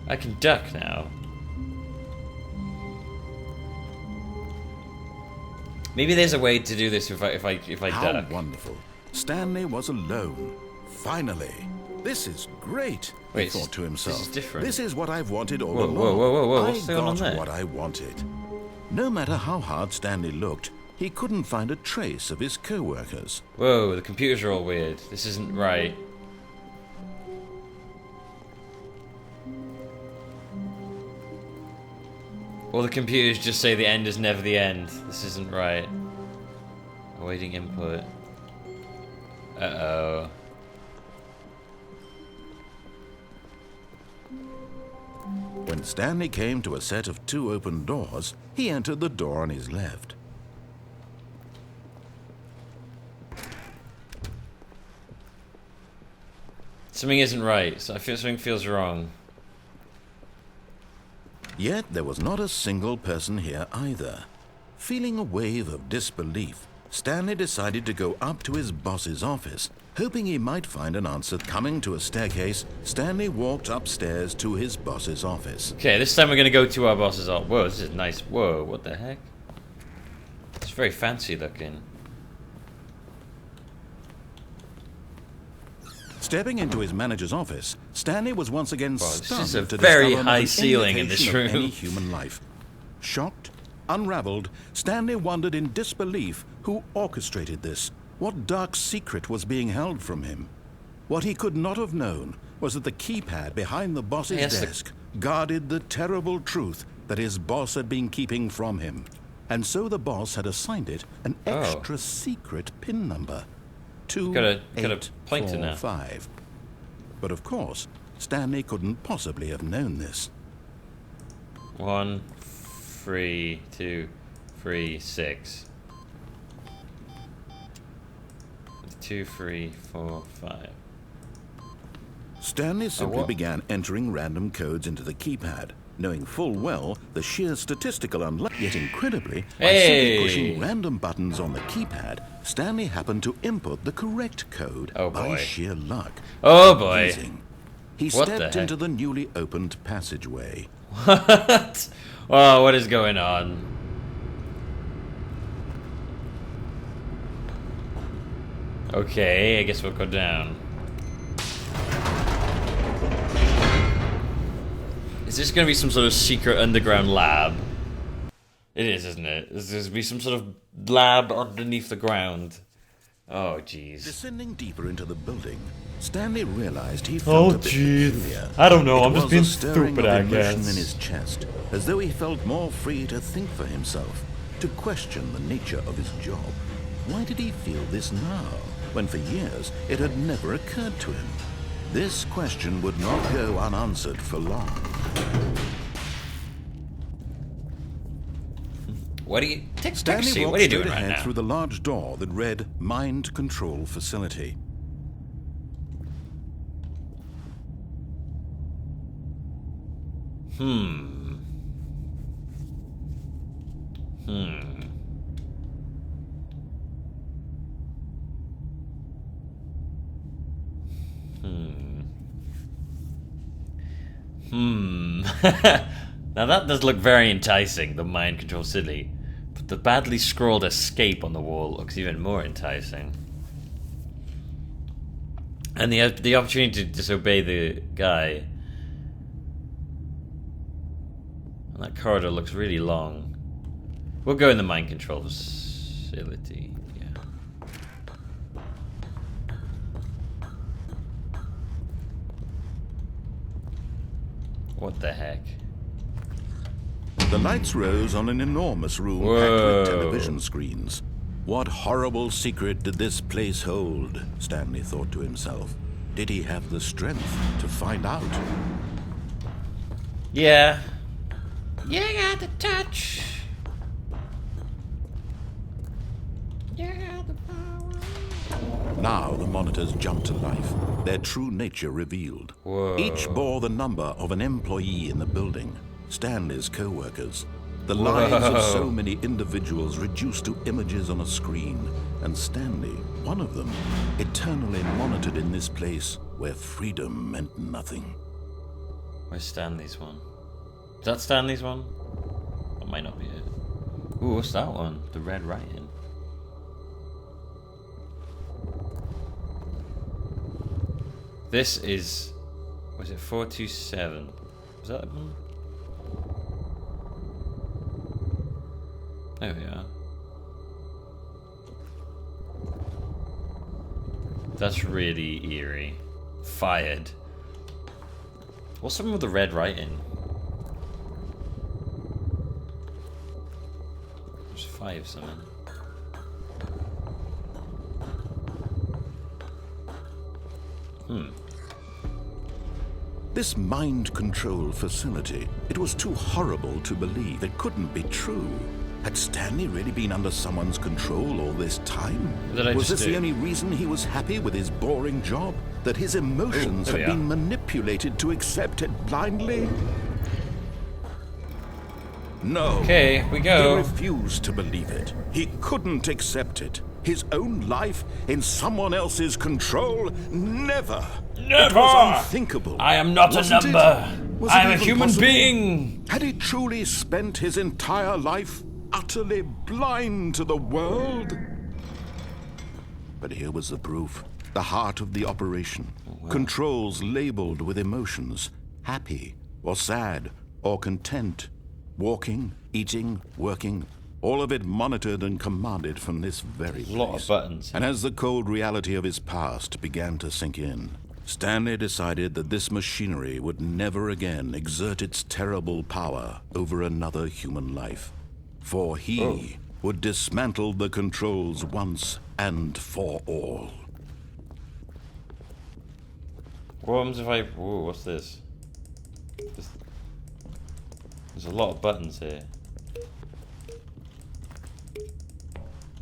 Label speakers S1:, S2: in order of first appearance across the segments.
S1: I can duck now. Maybe there's a way to do this if I
S2: How
S1: duck.
S2: wonderful. Stanley was alone. Finally. This is great, he
S1: Wait,
S2: thought to himself.
S1: this is different.
S2: This is what I've wanted all
S1: Whoa,
S2: along.
S1: whoa, what's
S2: I
S1: going on
S2: got
S1: there?
S2: what I wanted. No matter how hard Stanley looked, he couldn't find a trace of his co-workers.
S1: Whoa, the computers are all weird. This isn't right. All the computers just say the end is never the end. This isn't right. Awaiting input. Uh-oh.
S2: When Stanley came to a set of 2 open doors, he entered the door on his left.
S1: Something isn't right. So I feel something feels wrong.
S2: Yet there was not a single person here either. Feeling a wave of disbelief, Stanley decided to go up to his boss's office. Hoping he might find an answer coming to a staircase, Stanley walked upstairs to his boss's office.
S1: Okay, this time we're gonna go to our boss's office. Whoa, this is nice. Whoa, what the heck? It's very fancy looking.
S2: Stepping into his manager's office, Stanley was once again
S1: This
S2: stunned
S1: is a
S2: to
S1: very
S2: discover
S1: high
S2: an
S1: ceiling in this
S2: indication of
S1: room.
S2: any human life. Shocked, unraveled, Stanley wondered in disbelief who orchestrated this. What dark secret was being held from him? What he could not have known was that the keypad behind the boss's desk guarded the terrible truth that his boss had been keeping from him. And so the boss had assigned it an extra secret PIN number.
S1: Got a pointer now.
S2: 2845. But of course, Stanley couldn't possibly have known this.
S1: 1, 3, 2, 3, 6. 2, 3, 4, 5.
S2: Stanley simply began entering random codes into the keypad, knowing full well the sheer statistical unluck. Yet incredibly, by simply pushing random buttons on the keypad, Stanley happened to input the correct code by sheer luck.
S1: Oh boy.
S2: Amazing. He stepped into the newly opened passageway.
S1: What? Oh, what is going on? Okay, I guess we'll go down. Is this going to be some sort of secret underground lab? It is, isn't it? There's going to be some sort of lab underneath the ground. Oh, jeez.
S2: Descending deeper into the building, Stanley realized he felt a bit peculiar.
S1: I don't know, I'm
S2: It
S1: just being
S2: was a stirring
S1: stupid,
S2: of
S1: I
S2: emotion
S1: guess.
S2: in his chest, as though he felt more free to think for himself, to question the nature of his job. Why did he feel this now, when for years it had never occurred to him? This question would not go unanswered for long.
S1: What are you...
S2: Stanley
S1: what
S2: walked
S1: are you doing
S2: straight
S1: right
S2: ahead
S1: now?
S2: through the large door that read Mind Control Facility.
S1: Now that does look very enticing, the mind control city. But the badly scrawled escape on the wall looks even more enticing. And the opportunity to disobey the guy. And that corridor looks really long. We'll go in the mind control facility. Yeah. What the heck?
S2: The lights rose on an enormous room packed with television screens. What horrible secret did this place hold? Stanley thought to himself. Did he have the strength to find out?
S1: Yeah. You got the touch. You got the power.
S2: Now the monitors jumped to life, their true nature revealed.
S1: Whoa.
S2: Each bore the number of an employee in the building, Stanley's co-workers. The lives of so many individuals reduced to images on a screen, and Stanley, one of them, eternally monitored in this place where freedom meant nothing.
S1: Where's Stanley's one? Is that Stanley's one? That might not be it. Ooh, what's that one? The red writing. This is... Was it 427? Is that one? There we are. That's really eerie. Fired. What's something with the red writing? There's 5 something.
S2: This mind control facility, it was too horrible to believe. It couldn't be true. Had Stanley really been under someone's control all this time? Was this the only reason he was happy with his boring job? That his emotions had been manipulated to accept it blindly? No.
S1: Okay, we go.
S2: He refused to believe it. He couldn't accept it. His own life in someone else's control? Never.
S1: Never!
S2: It was unthinkable.
S1: I am not a number. I am a human being.
S2: Had he truly spent his entire life utterly blind to the world? But here was the proof. The heart of the operation. Controls labeled with emotions. Happy or sad or content. Walking, eating, working. All of it monitored and commanded from this very place.
S1: A lot of buttons.
S2: And as the cold reality of his past began to sink in, Stanley decided that this machinery would never again exert its terrible power over another human life. For he would dismantle the controls once and for all.
S1: What happens if I... Whoa, what's this? There's a lot of buttons here.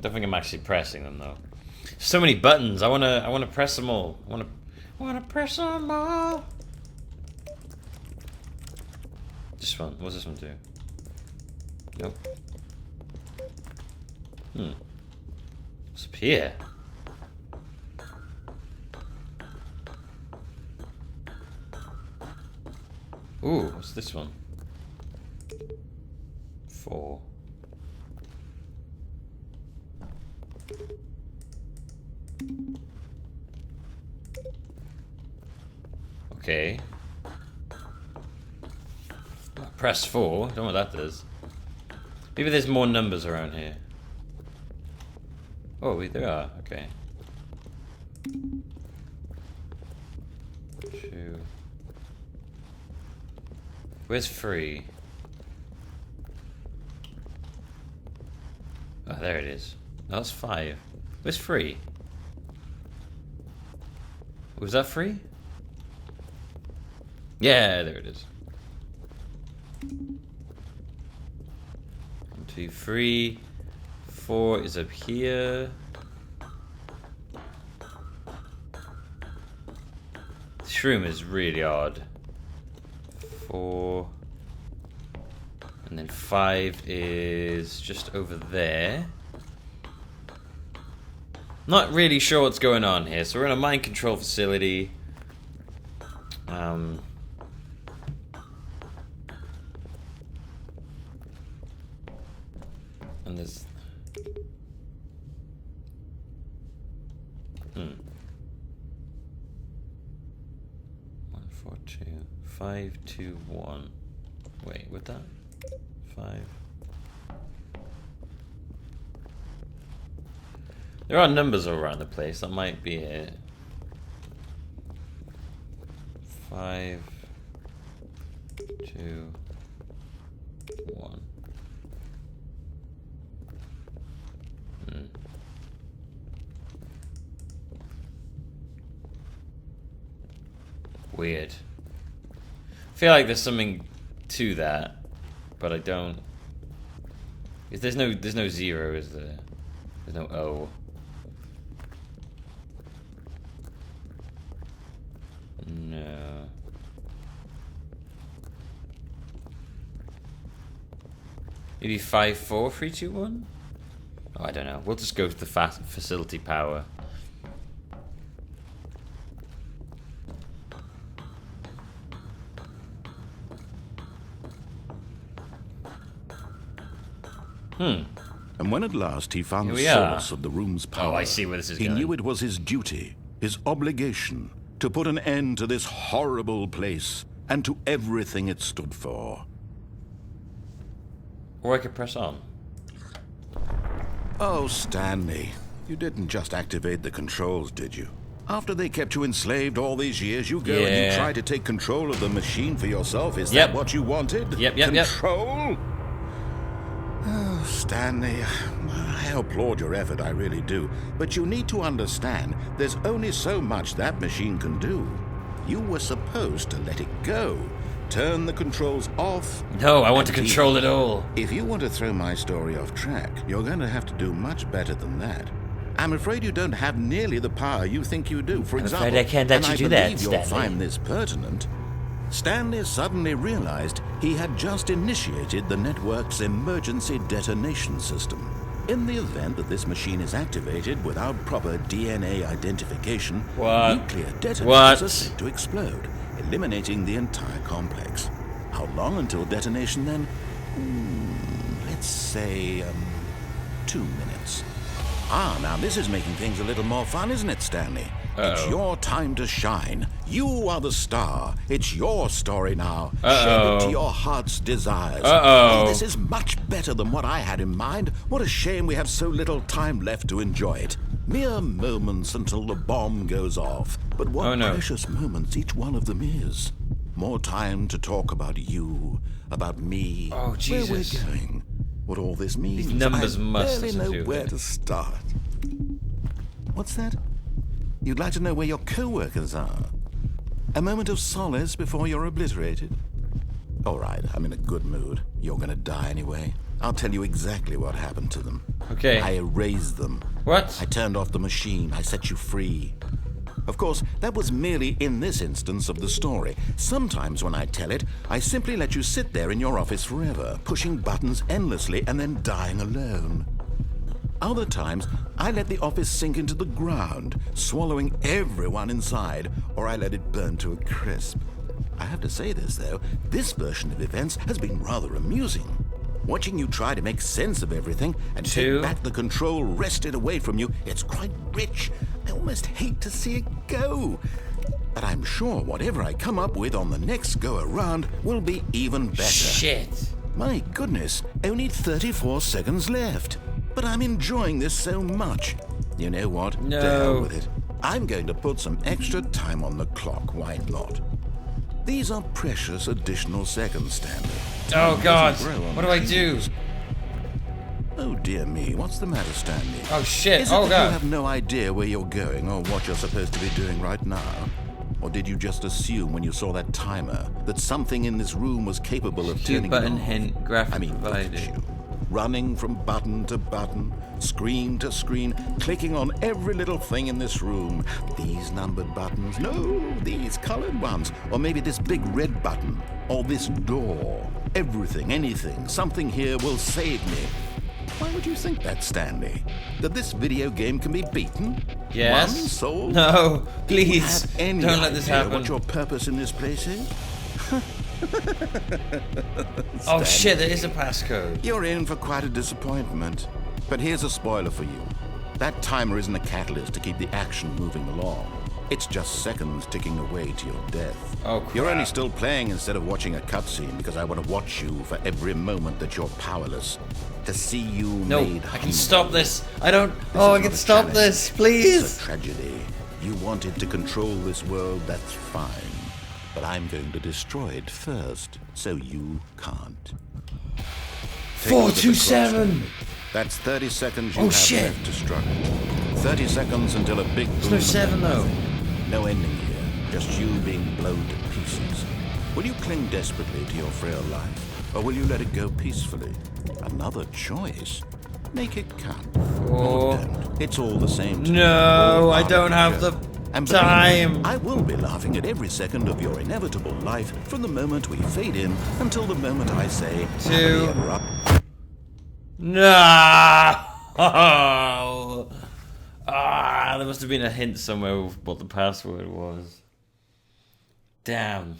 S1: Don't think I'm actually pressing them though. So many buttons. I wanna press them all. I wanna press them all. This one. What's this one do? Nope. What's up here? Ooh, what's this one? 4. Okay. Press 4. Don't know what that does. Maybe there's more numbers around here. Oh, there are. Okay. 2. Where's 3? Oh, there it is. No, that's 5. Where's 3? Was that 3? Yeah, there it is. 1, 2, 3. 4 is up here. This room is really odd. 4. And then 5 is just over there. Not really sure what's going on here. So we're in a mind control facility. And there's... 1, 4, 2, 5, 2, 1. Wait, with that? 5. There are numbers all around the place. That might be it. 5, 2, 1. Weird. I feel like there's something to that, but I don't. There's no 0, is there? There's no O. No. Maybe 5, 4, 3, 2, 1? Oh, I don't know. We'll just go to the facility power.
S2: And when at last he found the
S1: Here we are.
S2: source of the room's power,
S1: Oh, I see where this is
S2: he
S1: going.
S2: knew it was his duty, his obligation, to put an end to this horrible place and to everything it stood for.
S1: Or I could press on.
S2: Oh, Stanley, you didn't just activate the controls, did you? After they kept you enslaved all these years, you go and you
S1: Yeah.
S2: try to take control of the machine for yourself. Is
S1: Yep.
S2: that what you wanted?
S1: Yep.
S2: Control? Oh, Stanley, I applaud your effort, I really do. But you need to understand, there's only so much that machine can do. You were supposed to let it go. Turn the controls off.
S1: No, I want to
S2: and
S1: control
S2: leave.
S1: it all.
S2: If you want to throw my story off track, you're going to have to do much better than that. I'm afraid you don't have nearly the power you think you do. For example,
S1: afraid I can't let
S2: and
S1: you
S2: I
S1: do that,
S2: believe you'll
S1: Stanley.
S2: find this pertinent. Stanley suddenly realized he had just initiated the network's emergency detonation system. In the event that this machine is activated without proper DNA identification,
S1: What?
S2: nuclear detonators
S1: What?
S2: are said to explode, eliminating the entire complex. How long until detonation then? Let's say, 2 minutes. Ah, now this is making things a little more fun, isn't it, Stanley? It's your time to shine. You are the star. It's your story now. Shape it to your heart's desires. Oh, this is much better than what I had in mind. What a shame we have so little time left to enjoy it. Mere moments until the bomb goes off. But what precious moments each one of them is. More time to talk about you, about me,
S1: Oh, Jesus.
S2: where we're going, what all this means.
S1: These numbers
S2: I
S1: must
S2: barely
S1: have
S2: know
S1: something to do with
S2: where
S1: it.
S2: to start. What's that? You'd like to know where your co-workers are? A moment of solace before you're obliterated? All right, I'm in a good mood. You're gonna die anyway. I'll tell you exactly what happened to them.
S1: Okay.
S2: I erased them.
S1: What?
S2: I turned off the machine. I set you free. Of course, that was merely in this instance of the story. Sometimes when I tell it, I simply let you sit there in your office forever, pushing buttons endlessly and then dying alone. Other times, I let the office sink into the ground, swallowing everyone inside, or I let it burn to a crisp. I have to say this, though, this version of events has been rather amusing. Watching you try to make sense of everything and take back the control wrested away from you, it's quite rich. I almost hate to see it go. But I'm sure whatever I come up with on the next go-around will be even better.
S1: Shit.
S2: My goodness, only 34 seconds left. But I'm enjoying this so much. You know what?
S1: No.
S2: To hell with it. I'm going to put some extra time on the clock. Why not? These are precious additional seconds, Stanley.
S1: Oh, God.
S2: Grow on
S1: What do I do?
S2: machines. Oh, dear me. What's the matter, Stanley?
S1: Oh, shit.
S2: Is it
S1: Oh,
S2: that you
S1: God.
S2: have no idea where you're going or what you're supposed to be doing right now? Or did you just assume when you saw that timer that something in this room was capable of
S1: Cue
S2: turning
S1: button
S2: it off?
S1: hint graphic
S2: I mean, look at
S1: provided.
S2: you. Running from button to button, screen to screen, clicking on every little thing in this room. These numbered buttons, no, these colored ones. Or maybe this big red button, or this door. Everything, anything, something here will save me. Why would you think that, Stanley? That this video game can be beaten?
S1: Yes.
S2: One soul?
S1: No,
S2: Do you
S1: please.
S2: have any
S1: Don't let this
S2: idea
S1: happen.
S2: what your purpose in this place is?
S1: Oh, shit, there is a passcode.
S2: You're in for quite a disappointment. But here's a spoiler for you. That timer isn't a catalyst to keep the action moving along. It's just seconds ticking away to your death.
S1: Oh, crap.
S2: You're only still playing instead of watching a cutscene because I want to watch you for every moment that you're powerless. To see you
S1: No,
S2: made
S1: I can
S2: humble.
S1: stop this. I don't...
S2: This
S1: Oh, I
S2: is
S1: can
S2: not a
S1: stop
S2: challenge.
S1: this, please.
S2: It's a tragedy. You wanted to control this world, that's fine. But I'm going to destroy it first, so you can't. Take a look at the clock,
S1: 427.
S2: Stanley. That's 30 seconds you
S1: Oh,
S2: have
S1: shit.
S2: left to struggle. 30 seconds until a big
S1: There's
S2: boom
S1: no
S2: of
S1: 7, though.
S2: thunder. No ending here, just you being blown to pieces. Will you cling desperately to your frail life, or will you let it go peacefully? Another choice. Make it count. Or don't. It's all the same to me.
S1: No,
S2: All
S1: I
S2: part
S1: don't
S2: of the
S1: have the
S2: journey. And believe me,
S1: time.
S2: I will be laughing at every second of your inevitable life from the moment we fade in until the moment I say, happily ever up.
S1: No. Ah, there must have been a hint somewhere of what the password was. Damn.